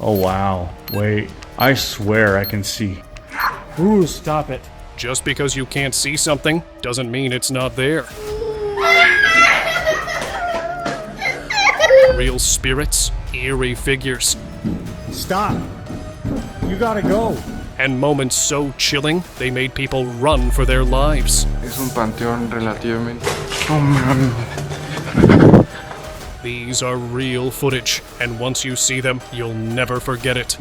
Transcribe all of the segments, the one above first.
Oh wow, wait, I swear I can see. Ooh, stop it. Just because you can't see something doesn't mean it's not there. Real spirits, eerie figures, Stop! You gotta go! and moments so chilling they made people run for their lives. Es un panteón relativamente... Oh man. These are real footage, and once you see them, you'll never forget it.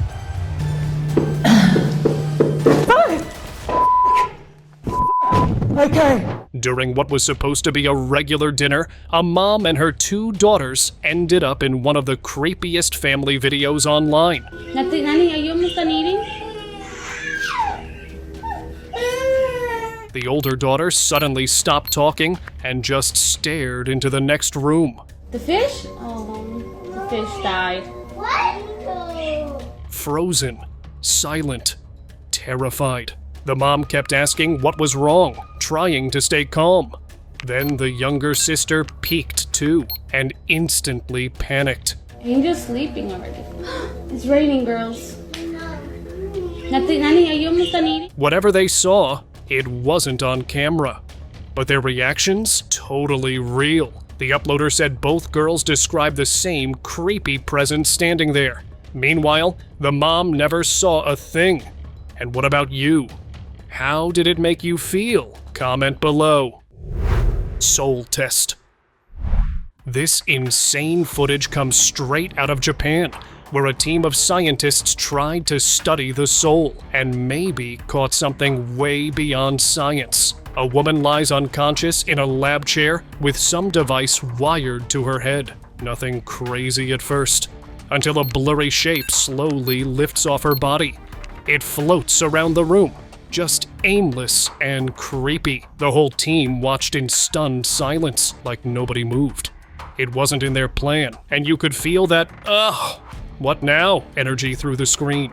Okay! During what was supposed to be a regular dinner, a mom and her 2 daughters ended up in one of the creepiest family videos online. Nani, ayun mo sa eating? The older daughter suddenly stopped talking and just stared into the next room. The fish? Oh, the fish died. Frozen, silent, terrified. The mom kept asking what was wrong, trying to stay calm. Then the younger sister peeked too, and instantly panicked. Angel's sleeping already. It's raining, girls. Nani, ayun mo sa eating? Whatever they saw, it wasn't on camera. But their reactions, totally real. The uploader said both girls described the same creepy presence standing there. Meanwhile, the mom never saw a thing. And what about you? How did it make you feel? Comment below. Soul test. This insane footage comes straight out of Japan, where a team of scientists tried to study the soul and maybe caught something way beyond science. A woman lies unconscious in a lab chair with some device wired to her head. Nothing crazy at first, until a blurry shape slowly lifts off her body. It floats around the room, just aimless and creepy. The whole team watched in stunned silence, like nobody moved. It wasn't in their plan, and you could feel that, ugh, what now? Energy through the screen.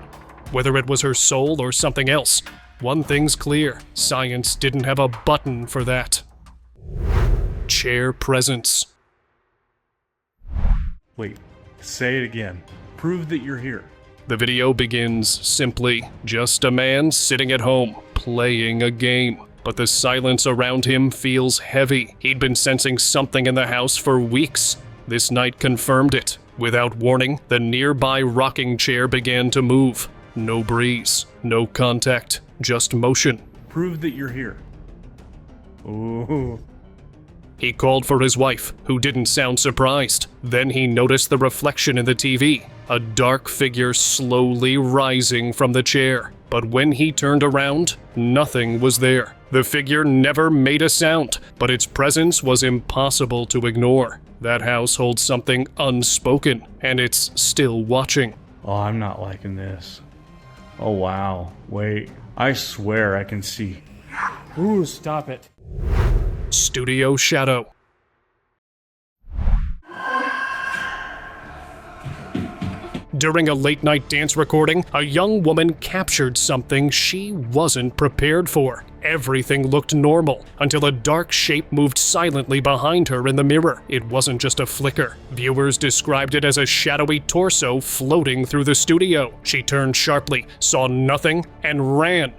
Whether it was her soul or something else, one thing's clear, science didn't have a button for that. Chair presence. Wait, say it again. Prove that you're here. The video begins simply, just a man sitting at home, playing a game. But the silence around him feels heavy. He'd been sensing something in the house for weeks. This night confirmed it. Without warning, the nearby rocking chair began to move. No breeze, no contact, just motion. Prove that you're here. Ooh. He called for his wife, who didn't sound surprised. Then he noticed the reflection in the TV, a dark figure slowly rising from the chair. But when he turned around, nothing was there. The figure never made a sound, but its presence was impossible to ignore. That house holds something unspoken, and it's still watching. Oh, I'm not liking this. Oh wow, wait, I swear I can see. Ooh, stop it. Studio Shadow. During a late-night dance recording, a young woman captured something she wasn't prepared for. Everything looked normal, until a dark shape moved silently behind her in the mirror. It wasn't just a flicker. Viewers described it as a shadowy torso floating through the studio. She turned sharply, saw nothing, and ran.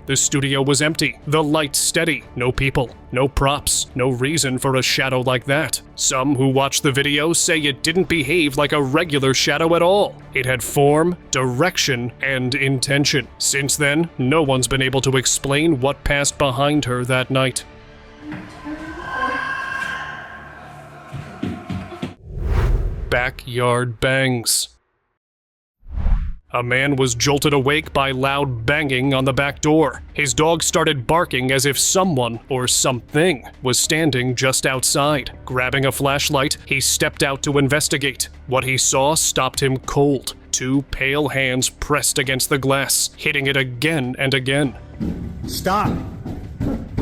The studio was empty, the lights steady, no people, no props, no reason for a shadow like that. Some who watched the video say it didn't behave like a regular shadow at all. It had form, direction, and intention. Since then, no one's been able to explain what passed behind her that night. Backyard bangs. A man was jolted awake by loud banging on the back door. His dog started barking as if someone, or something, was standing just outside. Grabbing a flashlight, he stepped out to investigate. What he saw stopped him cold. 2 pale hands pressed against the glass, hitting it again and again. Stop!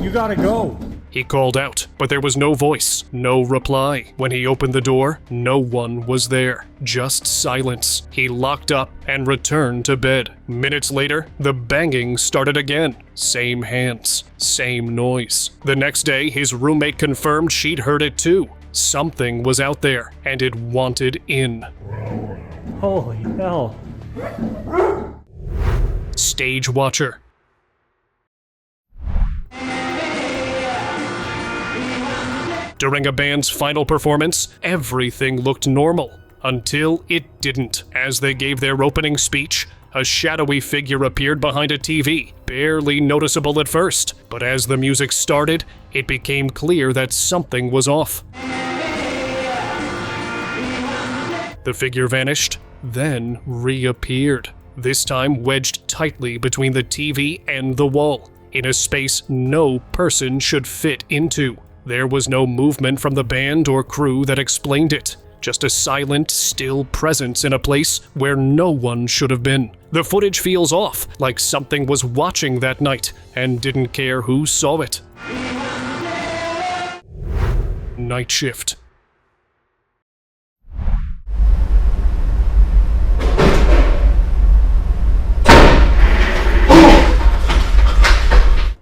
You gotta go! He called out, but there was no voice, no reply. When he opened the door, no one was there, just silence. He locked up and returned to bed. Minutes later, the banging started again. Same hands, same noise. The next day, his roommate confirmed she'd heard it too. Something was out there, and it wanted in. Holy hell. Stage watcher. During a band's final performance, everything looked normal. Until it didn't. As they gave their opening speech, a shadowy figure appeared behind a TV, barely noticeable at first. But as the music started, it became clear that something was off. The figure vanished, then reappeared. This time wedged tightly between the TV and the wall, in a space no person should fit into. There was no movement from the band or crew that explained it. Just a silent, still presence in a place where no one should have been. The footage feels off, like something was watching that night and didn't care who saw it. Night shift.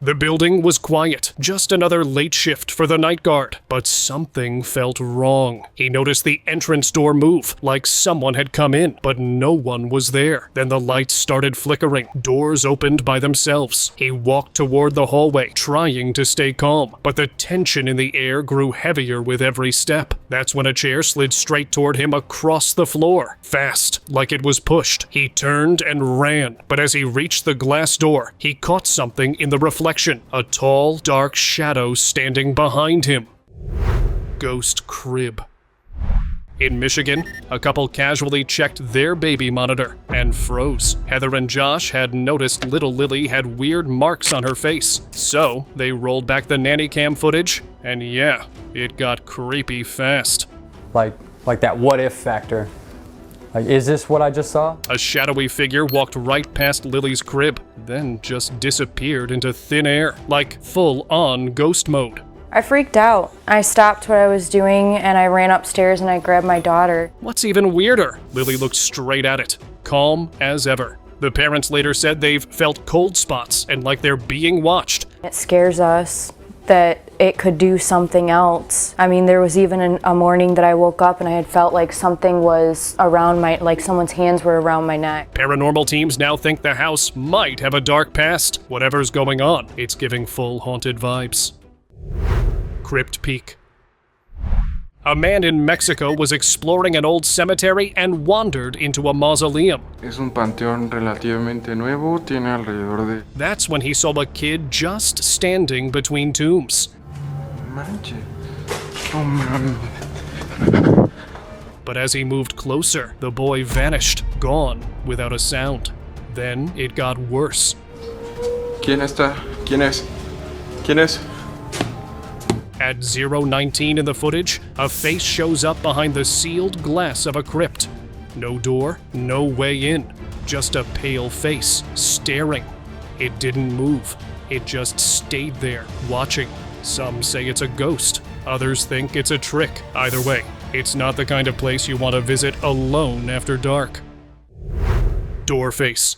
The building was quiet, just another late shift for the night guard. But something felt wrong. He noticed the entrance door move, like someone had come in, but no one was there. Then the lights started flickering. Doors opened by themselves. He walked toward the hallway, trying to stay calm, but the tension in the air grew heavier with every step. That's when a chair slid straight toward him across the floor. Fast, like it was pushed. He turned and ran, but as he reached the glass door, he caught something in the reflection. A tall, dark shadow standing behind him. Ghost crib. In Michigan, a couple casually checked their baby monitor and froze. Heather and Josh had noticed little Lily had weird marks on her face, so they rolled back the nanny cam footage, and yeah, it got creepy fast. Like that what if factor. Like, is this what I just saw? A shadowy figure walked right past Lily's crib, then just disappeared into thin air, like full-on ghost mode. I freaked out. I stopped what I was doing and I ran upstairs and I grabbed my daughter. What's even weirder? Lily looked straight at it, calm as ever. The parents later said they've felt cold spots and like they're being watched. It scares us that it could do something else. I mean, there was even a morning that I woke up and I had felt like something was around like someone's hands were around my neck. Paranormal teams now think the house might have a dark past. Whatever's going on, it's giving full haunted vibes. Crypt Peak. A man in Mexico was exploring an old cemetery and wandered into a mausoleum. Es un panteón relativamente nuevo, tiene alrededor de... That's when he saw a kid just standing between tombs. Manche. Oh man. But as he moved closer, the boy vanished, gone without a sound. Then it got worse. ¿Quién está? ¿Quién es? ¿Quién es? At 0:19 in the footage, a face shows up behind the sealed glass of a crypt. No door, no way in, just a pale face, staring. It didn't move. It just stayed there, watching. Some say it's a ghost. Others think it's a trick. Either way, it's not the kind of place you want to visit alone after dark. Door face.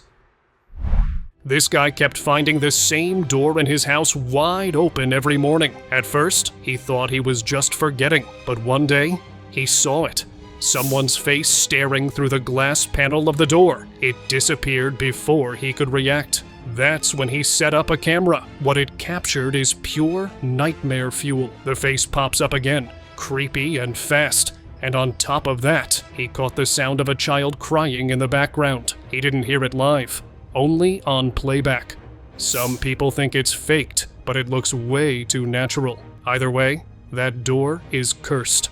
This guy kept finding the same door in his house wide open every morning. At first, he thought he was just forgetting, but one day, he saw it. Someone's face staring through the glass panel of the door. It disappeared before he could react. That's when he set up a camera. What it captured is pure nightmare fuel. The face pops up again, creepy and fast. And on top of that, he caught the sound of a child crying in the background. He didn't hear it live, only on playback. Some people think it's faked, but it looks way too natural. Either way, that door is cursed.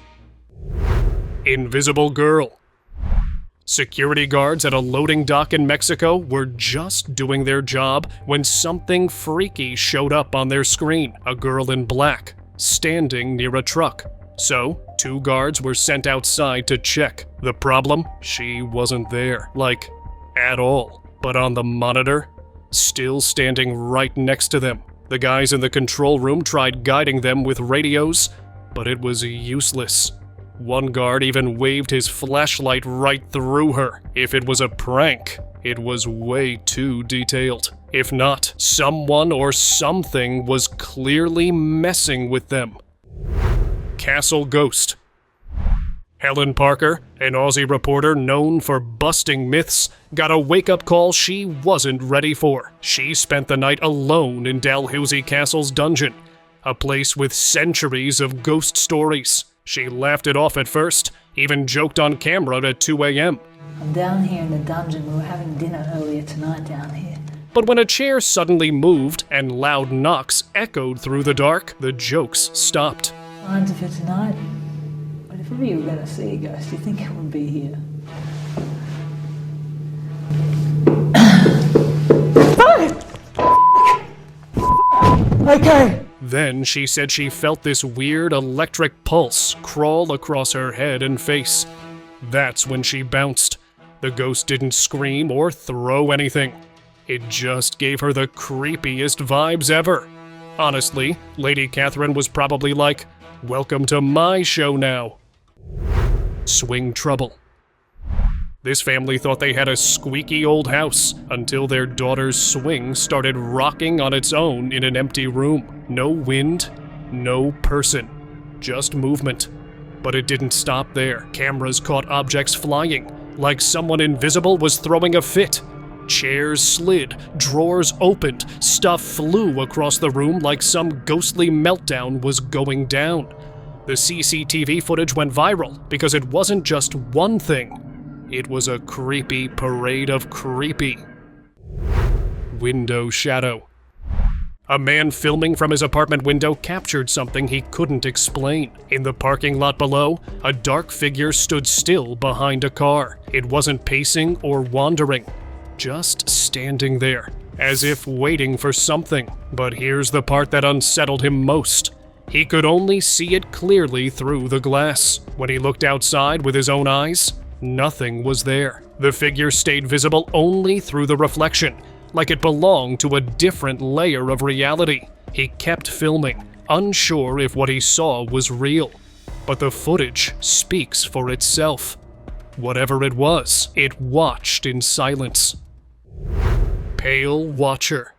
Invisible girl. Security guards at a loading dock in Mexico were just doing their job when something freaky showed up on their screen. A girl in black, standing near a truck. So, 2 guards were sent outside to check. The problem? She wasn't there, like, at all. But on the monitor, still standing right next to them. The guys in the control room tried guiding them with radios, but it was useless. One guard even waved his flashlight right through her. If it was a prank, it was way too detailed. If not, someone or something was clearly messing with them. Castle Ghost. Helen Parker, an Aussie reporter known for busting myths, got a wake-up call she wasn't ready for. She spent the night alone in Dalhousie Castle's dungeon, a place with centuries of ghost stories. She laughed it off at first, even joked on camera at 2 a.m. I'm down here in the dungeon. We were having dinner earlier tonight down here. But when a chair suddenly moved and loud knocks echoed through the dark, the jokes stopped. Plans for tonight? But if ever you were going to see a ghost, you think it would be here. Okay. Then she said she felt this weird electric pulse crawl across her head and face. That's when she bounced. The ghost didn't scream or throw anything. It just gave her the creepiest vibes ever. Honestly, Lady Catherine was probably like, "Welcome to my show now." Swing trouble. This family thought they had a squeaky old house until their daughter's swing started rocking on its own in an empty room. No wind, no person, just movement. But it didn't stop there. Cameras caught objects flying, like someone invisible was throwing a fit. Chairs slid, drawers opened, stuff flew across the room like some ghostly meltdown was going down. The CCTV footage went viral because it wasn't just one thing. It was a creepy parade of creepy. Window shadow. A man filming from his apartment window captured something he couldn't explain. In the parking lot below, a dark figure stood still behind a car. It wasn't pacing or wandering, just standing there, as if waiting for something. But here's the part that unsettled him most. He could only see it clearly through the glass. When he looked outside with his own eyes, nothing was there. The figure stayed visible only through the reflection, like it belonged to a different layer of reality. He kept filming, unsure if what he saw was real. But the footage speaks for itself. Whatever it was, it watched in silence. Pale Watcher.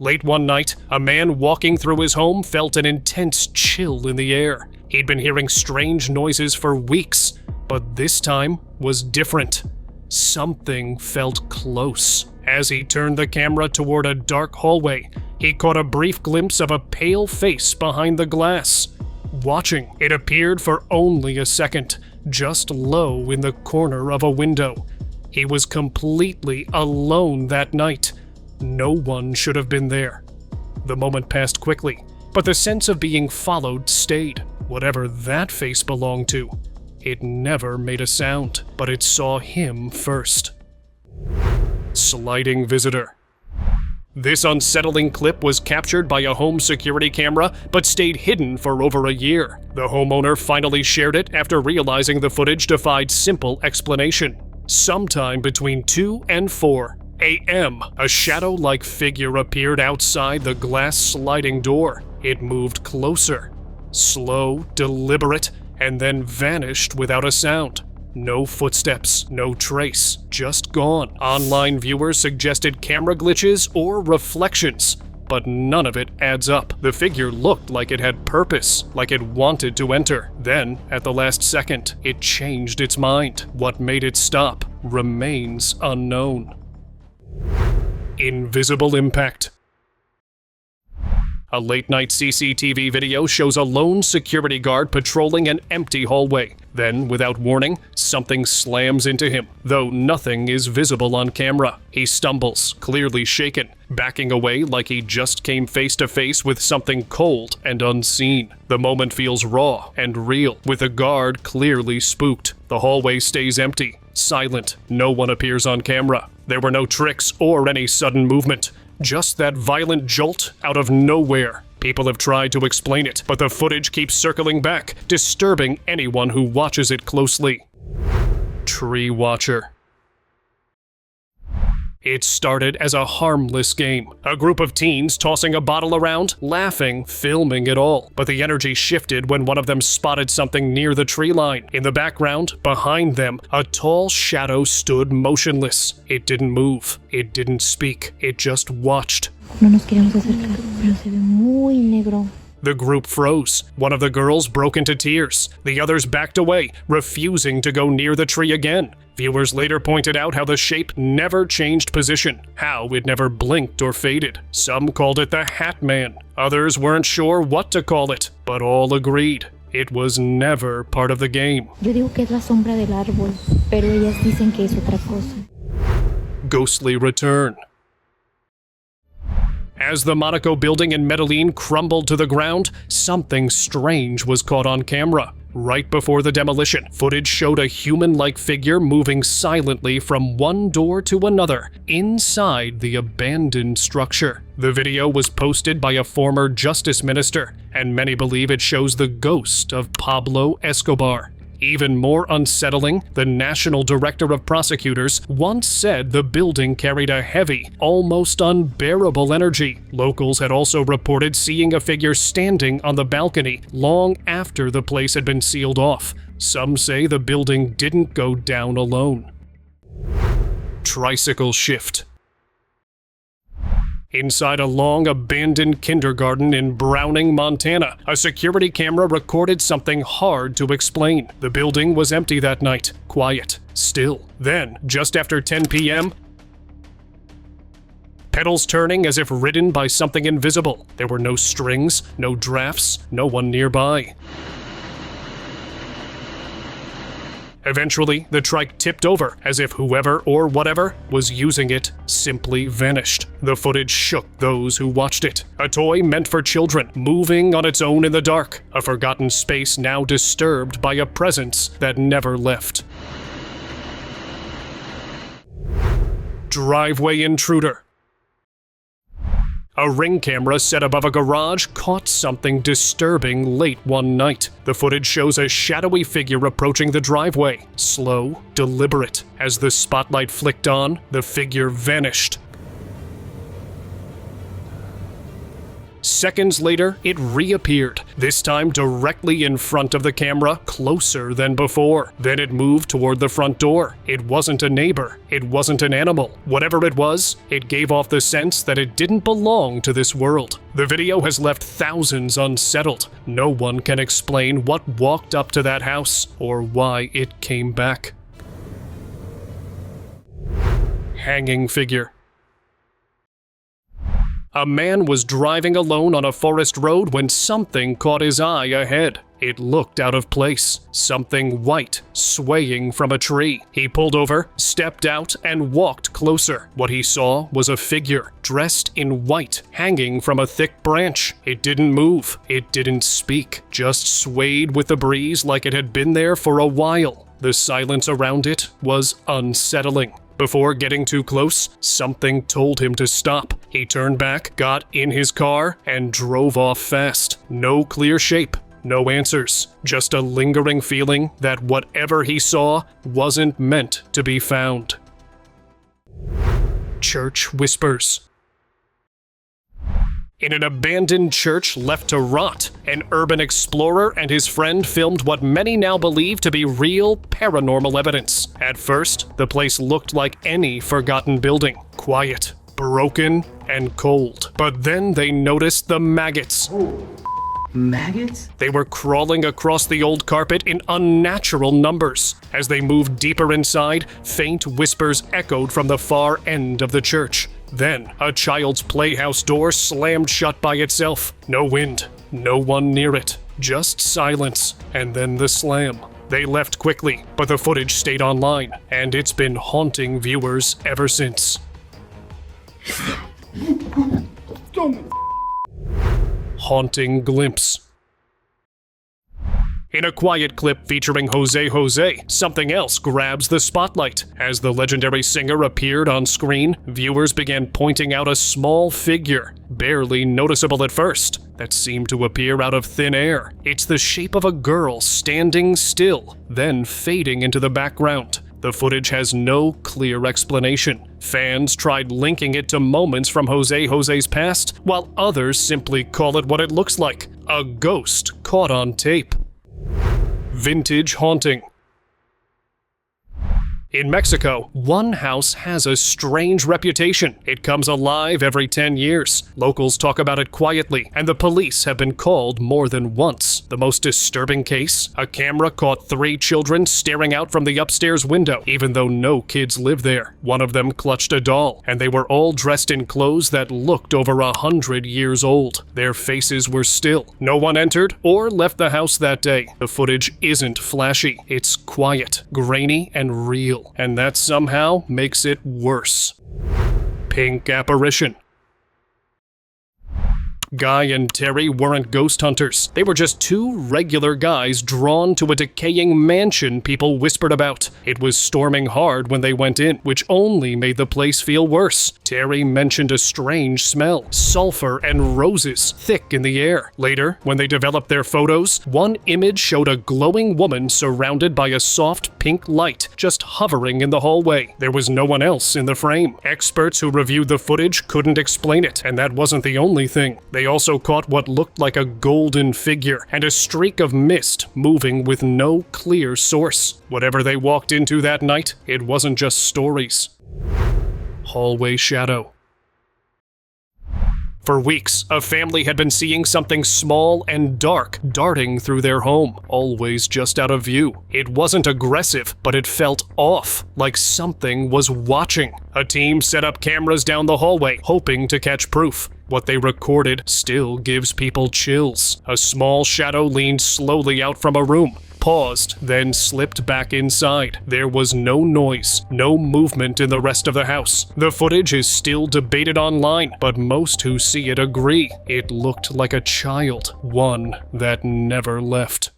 Late one night, a man walking through his home felt an intense chill in the air. He'd been hearing strange noises for weeks, but this time was different. Something felt close. As he turned the camera toward a dark hallway, he caught a brief glimpse of a pale face behind the glass. Watching, it appeared for only a second, just low in the corner of a window. He was completely alone that night. No one should have been there. The moment passed quickly, but the sense of being followed stayed. Whatever that face belonged to, it never made a sound, but it saw him first. Sliding visitor. This unsettling clip was captured by a home security camera, but stayed hidden for over a year. The homeowner finally shared it after realizing the footage defied simple explanation. Sometime between 2 and 4 a.m., a shadow-like figure appeared outside the glass sliding door. It moved closer, slow, deliberate, and then vanished without a sound. No footsteps, no trace, just gone. Online viewers suggested camera glitches or reflections, but none of it adds up. The figure looked like it had purpose, like it wanted to enter. Then, at the last second, it changed its mind. What made it stop remains unknown. Invisible impact. A late-night CCTV video shows a lone security guard patrolling an empty hallway. Then, without warning, something slams into him, though nothing is visible on camera. He stumbles, clearly shaken, backing away like he just came face-to-face with something cold and unseen. The moment feels raw and real, with the guard clearly spooked. The hallway stays empty, silent. No one appears on camera. There were no tricks or any sudden movement. Just that violent jolt out of nowhere. People have tried to explain it, but the footage keeps circling back, disturbing anyone who watches it closely. Tree Watcher. It started as a harmless game. A group of teens tossing a bottle around, laughing, filming it all. But the energy shifted when one of them spotted something near the tree line. In the background, behind them, a tall shadow stood motionless. It didn't move. It didn't speak. It just watched. No nos queremos acercar, pero se ve muy negro. The group froze. One of the girls broke into tears. The others backed away, refusing to go near the tree again. Viewers later pointed out how the shape never changed position, how it never blinked or faded. Some called it the Hat Man. Others weren't sure what to call it, but all agreed it was never part of the game. Yo digo que es la sombra del árbol, pero ellas dicen que es otra cosa. Ghostly return. As the Monaco building in Medellin crumbled to the ground, something strange was caught on camera. Right before the demolition, footage showed a human-like figure moving silently from one door to another inside the abandoned structure. The video was posted by a former justice minister, and many believe it shows the ghost of Pablo Escobar. Even more unsettling, the National Director of Prosecutors once said the building carried a heavy, almost unbearable energy. Locals had also reported seeing a figure standing on the balcony long after the place had been sealed off. Some say the building didn't go down alone. Tricycle shift. Inside a long, abandoned kindergarten in Browning, Montana, a security camera recorded something hard to explain. The building was empty that night, quiet, still. Then, just after 10 p.m., pedals turning as if ridden by something invisible. There were no strings, no drafts, no one nearby. Eventually, the trike tipped over, as if whoever or whatever was using it simply vanished. The footage shook those who watched it. A toy meant for children, moving on its own in the dark. A forgotten space now disturbed by a presence that never left. Driveway intruder. A ring camera set above a garage caught something disturbing late one night. The footage shows a shadowy figure approaching the driveway. Slow, deliberate. As the spotlight flicked on, the figure vanished. Seconds later, it reappeared, this time directly in front of the camera, closer than before. Then it moved toward the front door. It wasn't a neighbor. It wasn't an animal. Whatever it was, it gave off the sense that it didn't belong to this world. The video has left thousands unsettled. No one can explain what walked up to that house or why it came back. Hanging figure. A man was driving alone on a forest road when something caught his eye ahead. It looked out of place. Something white, swaying from a tree. He pulled over, stepped out, and walked closer. What he saw was a figure, dressed in white, hanging from a thick branch. It didn't move. It didn't speak. Just swayed with the breeze like it had been there for a while. The silence around it was unsettling. Before getting too close, something told him to stop. He turned back, got in his car, and drove off fast. No clear shape, no answers, just a lingering feeling that whatever he saw wasn't meant to be found. Church whispers. In an abandoned church left to rot, an urban explorer and his friend filmed what many now believe to be real paranormal evidence. At first, the place looked like any forgotten building. Quiet, broken, and cold. But then they noticed the maggots. Maggots? They were crawling across the old carpet in unnatural numbers. As they moved deeper inside, faint whispers echoed from the far end of the church. Then, a child's playhouse door slammed shut by itself. No wind, no one near it, just silence, and then the slam. They left quickly, but the footage stayed online, and it's been haunting viewers ever since. Haunting glimpse. In a quiet clip featuring Joseé Jose, something else grabs the spotlight. As the legendary singer appeared on screen, viewers began pointing out a small figure, barely noticeable at first, that seemed to appear out of thin air. It's the shape of a girl standing still, then fading into the background. The footage has no clear explanation. Fans tried linking it to moments from Joseé Jose's past, while others simply call it what it looks like, a ghost caught on tape. Vintage haunting. In Mexico, one house has a strange reputation. It comes alive every 10 years. Locals talk about it quietly, and the police have been called more than once. The most disturbing case? A camera caught 3 children staring out from the upstairs window, even though no kids live there. One of them clutched a doll, and they were all dressed in clothes that looked over 100 years old. Their faces were still. No one entered or left the house that day. The footage isn't flashy. It's quiet, grainy, and real. And that somehow makes it worse. Pink apparition. Guy and Terry weren't ghost hunters. They were just 2 regular guys drawn to a decaying mansion people whispered about. It was storming hard when they went in, which only made the place feel worse. Terry mentioned a strange smell, sulfur and roses thick in the air. Later, when they developed their photos, one image showed a glowing woman surrounded by a soft pink light just hovering in the hallway. There was no one else in the frame. Experts who reviewed the footage couldn't explain it, and that wasn't the only thing. They also caught what looked like a golden figure and a streak of mist moving with no clear source. Whatever they walked into that night, it wasn't just stories. Hallway shadow. For weeks, a family had been seeing something small and dark darting through their home, always just out of view. It wasn't aggressive, but it felt off, like something was watching. A team set up cameras down the hallway, hoping to catch proof. What they recorded still gives people chills. A small shadow leaned slowly out from a room, paused, then slipped back inside. There was no noise, no movement in the rest of the house. The footage is still debated online, but most who see it agree. It looked like a child, one that never left.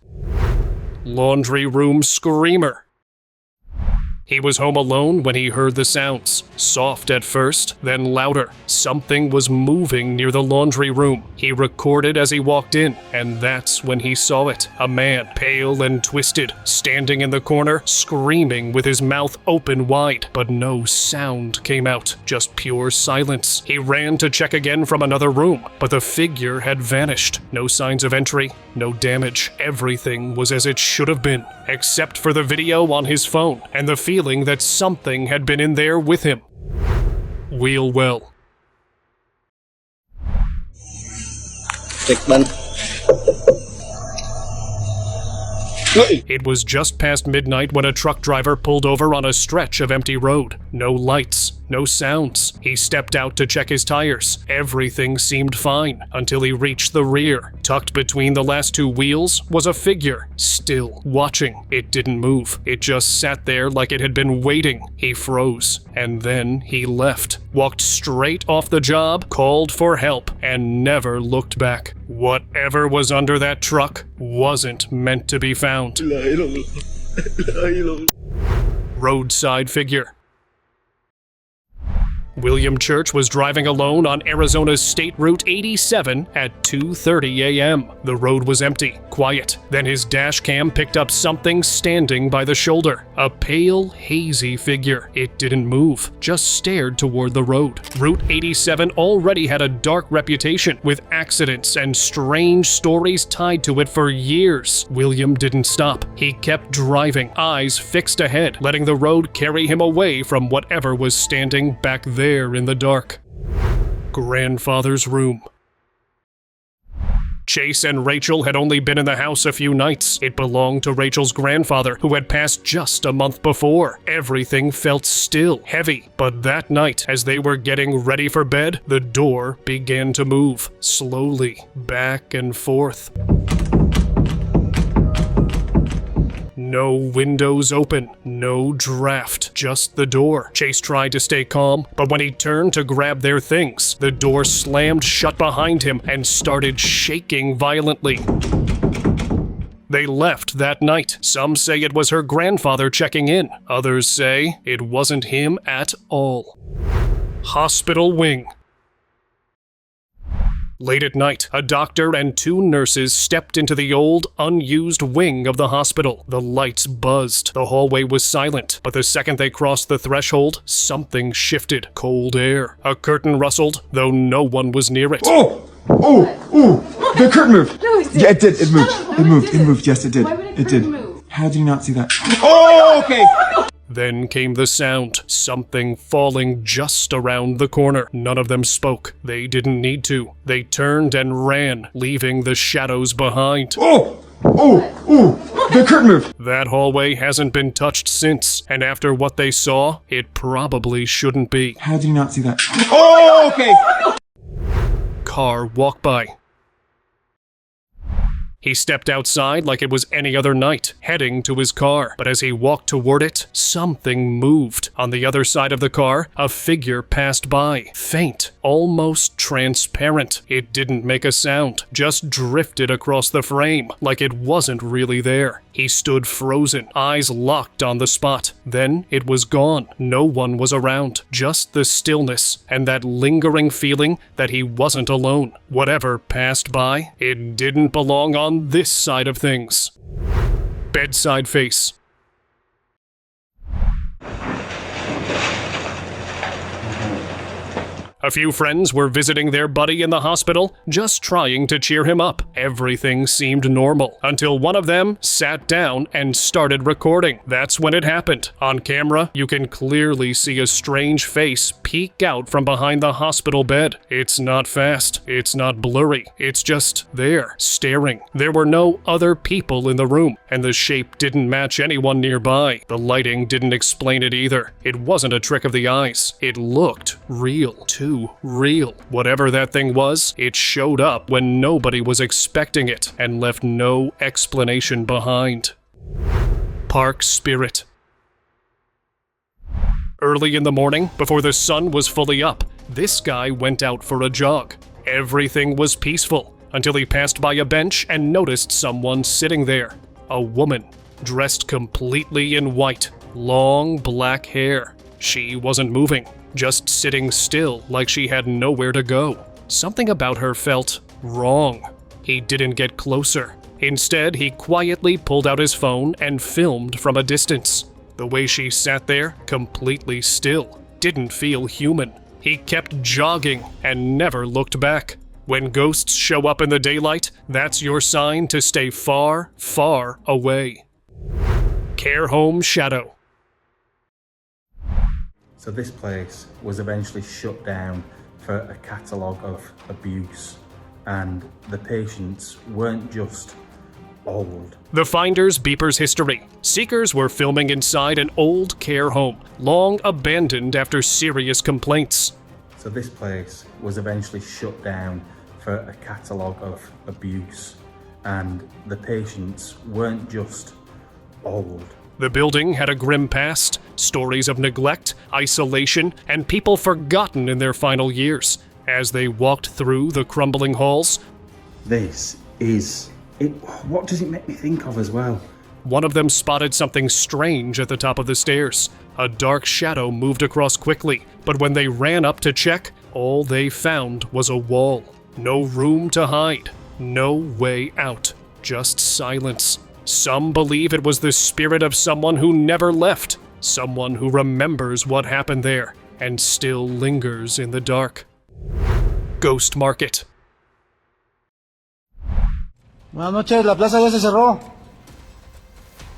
Laundry room screamer. He was home alone when he heard the sounds. Soft at first, then louder. Something was moving near the laundry room. He recorded as he walked in, and that's when he saw it. A man, pale and twisted, standing in the corner, screaming with his mouth open wide. But no sound came out, just pure silence. He ran to check again from another room, but the figure had vanished. No signs of entry, no damage. Everything was as it should have been, except for the video on his phone, and the feeling that something had been in there with him. Wheel well. It was just past midnight when a truck driver pulled over on a stretch of empty road. No lights, no sounds. He stepped out to check his tires. Everything seemed fine until he reached the rear. Tucked between the last 2 wheels was a figure, still watching. It didn't move. It just sat there like it had been waiting. He froze, and then he left. Walked straight off the job, called for help, and never looked back. Whatever was under that truck wasn't meant to be found. Roadside figure. William Church was driving alone on Arizona's State Route 87 at 2:30 a.m. The road was empty, quiet. Then his dash cam picked up something standing by the shoulder. A pale, hazy figure. It didn't move, just stared toward the road. Route 87 already had a dark reputation, with accidents and strange stories tied to it for years. William didn't stop. He kept driving, eyes fixed ahead, letting the road carry him away from whatever was standing back there in the dark. Grandfather's room. Chase and Rachel had only been in the house a few nights. It belonged to Rachel's grandfather, who had passed just a month before. Everything felt still, heavy. But that night, as they were getting ready for bed, the door began to move, slowly, back and forth. No windows open, no draft, just the door. Chase tried to stay calm, but when he turned to grab their things, the door slammed shut behind him and started shaking violently. They left that night. Some say it was her grandfather checking in. Others say it wasn't him at all. Hospital wing. Late at night, a doctor and 2 nurses stepped into the old, unused wing of the hospital. The lights buzzed. The hallway was silent, but the second they crossed the threshold, something shifted. Cold air. A curtain rustled, though no one was near it. Oh! The curtain moved! No, it did. Yeah, it did. It moved. Shut up, it moved. why would It moved. Yes, it did. Why would a It curtain did. move? How did you not see that? Oh, okay! Then came the sound, something falling just around the corner. None of them spoke. They didn't need to. They turned and ran, leaving the shadows behind. Oh! The curtain moved! That hallway hasn't been touched since, and after what they saw, it probably shouldn't be. How did you not see that? Oh, okay! Car walked by. He stepped outside like it was any other night, heading to his car. But as he walked toward it, something moved. On the other side of the car, a figure passed by. Faint, almost transparent. It didn't make a sound, just drifted across the frame, like it wasn't really there. He stood frozen, eyes locked on the spot. Then it was gone. No one was around, just the stillness and that lingering feeling that he wasn't alone. Whatever passed by, it didn't belong on this side of things. Bedside face. A few friends were visiting their buddy in the hospital, just trying to cheer him up. Everything seemed normal, until one of them sat down and started recording. That's when it happened. On camera, you can clearly see a strange face peek out from behind the hospital bed. It's not fast, it's not blurry, it's just there, staring. There were no other people in the room, and the shape didn't match anyone nearby. The lighting didn't explain it either. It wasn't a trick of the eyes. It looked real, too. Real. Whatever that thing was, it showed up when nobody was expecting it and left no explanation behind. Park spirit. Early in the morning, before the sun was fully up, this guy went out for a jog. Everything was peaceful until he passed by a bench and noticed someone sitting there. A woman, dressed completely in white, long black hair. She wasn't moving, just sitting still like she had nowhere to go. Something about her felt wrong. He didn't get closer. Instead, he quietly pulled out his phone and filmed from a distance. The way she sat there, completely still, didn't feel human. He kept jogging and never looked back. When ghosts show up in the daylight, that's your sign to stay far, far away. Care home shadow. So this place was eventually shut down for a catalogue of abuse, and the patients weren't just old. The finder's beeper's history. Seekers were filming inside an old care home, long abandoned after serious complaints. So this place was eventually shut down for a catalogue of abuse, and the patients weren't just old. The building had a grim past, stories of neglect, isolation, and people forgotten in their final years. As they walked through the crumbling halls, This is it. What does it make me think of as well? One of them spotted something strange at the top of the stairs. A dark shadow moved across quickly, but when they ran up to check, all they found was a wall. No room to hide, no way out, just silence. Some believe it was the spirit of someone who never left, someone who remembers what happened there and still lingers in the dark. Ghost Market. Buenas noches, la plaza ya se cerró.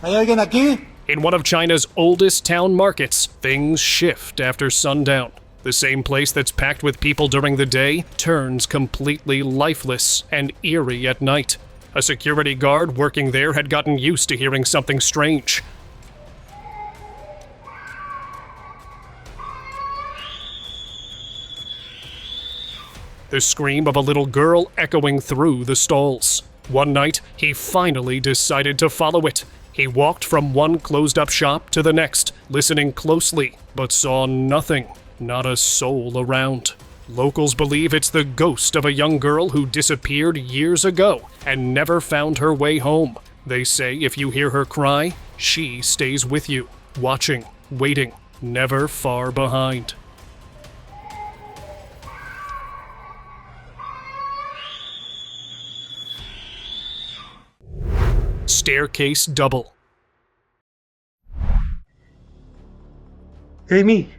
¿Hay alguien aquí? In one of China's oldest town markets, things shift after sundown. The same place that's packed with people during the day turns completely lifeless and eerie at night. A security guard working there had gotten used to hearing something strange. The scream of a little girl echoing through the stalls. One night, he finally decided to follow it. He walked from one closed-up shop to the next, listening closely, but saw nothing, not a soul around. Locals believe it's the ghost of a young girl who disappeared years ago and never found her way home. They say if you hear her cry, she stays with you, watching, waiting, never far behind. Staircase double. Hey, me.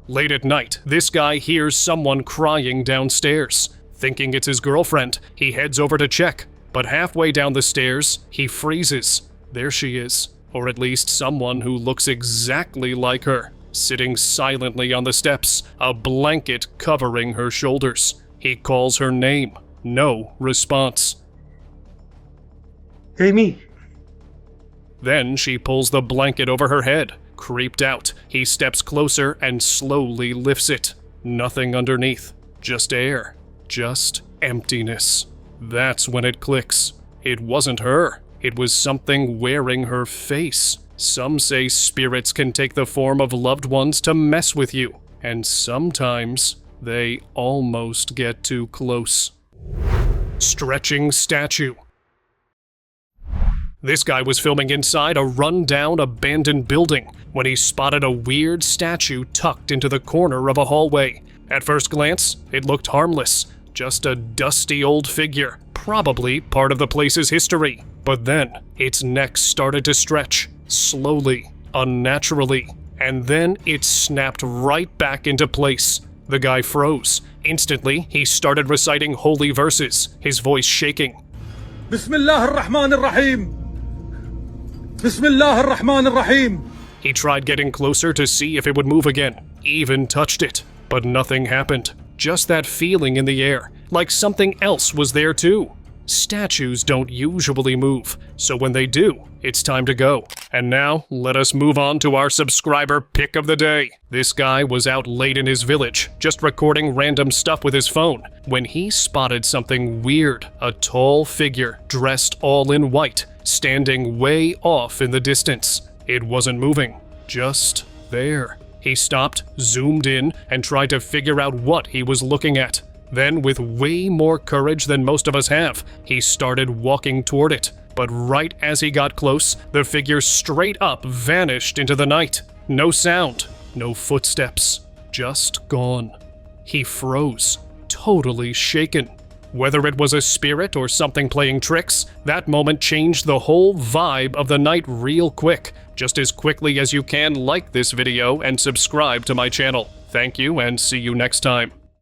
Late at night, this guy hears someone crying downstairs. Thinking it's his girlfriend, he heads over to check, but halfway down the stairs, he freezes. There she is, or at least someone who looks exactly like her, sitting silently on the steps, a blanket covering her shoulders. He calls her name. No response. Hey, me. Then she pulls the blanket over her head. Creeped out, he steps closer and slowly lifts it. Nothing underneath. Just air. Just emptiness. That's when it clicks. It wasn't her. It was something wearing her face. Some say spirits can take the form of loved ones to mess with you, and sometimes they almost get too close. Stretching statue. This guy was filming inside a run-down, abandoned building when he spotted a weird statue tucked into the corner of a hallway. At first glance, it looked harmless, just a dusty old figure, probably part of the place's history. But then, its neck started to stretch, slowly, unnaturally, and then it snapped right back into place. The guy froze. Instantly, he started reciting holy verses, his voice shaking. Bismillah ar-Rahman ar-Rahim. Bismillah ar-Rahman ar-Rahim. He tried getting closer to see if it would move again, even touched it, but nothing happened. Just that feeling in the air, like something else was there too. Statues don't usually move, so when they do, it's time to go. And now, let us move on to our subscriber pick of the day. This guy was out late in his village, just recording random stuff with his phone, when he spotted something weird, a tall figure dressed all in white, standing way off in the distance. It wasn't moving, just there. He stopped, zoomed in, and tried to figure out what he was looking at. Then, with way more courage than most of us have, he started walking toward it. But right as he got close, the figure straight up vanished into the night. No sound, no footsteps, just gone. He froze, totally shaken. Whether it was a spirit or something playing tricks, that moment changed the whole vibe of the night real quick. Just as quickly as you can, like this video and subscribe to my channel. Thank you and see you next time.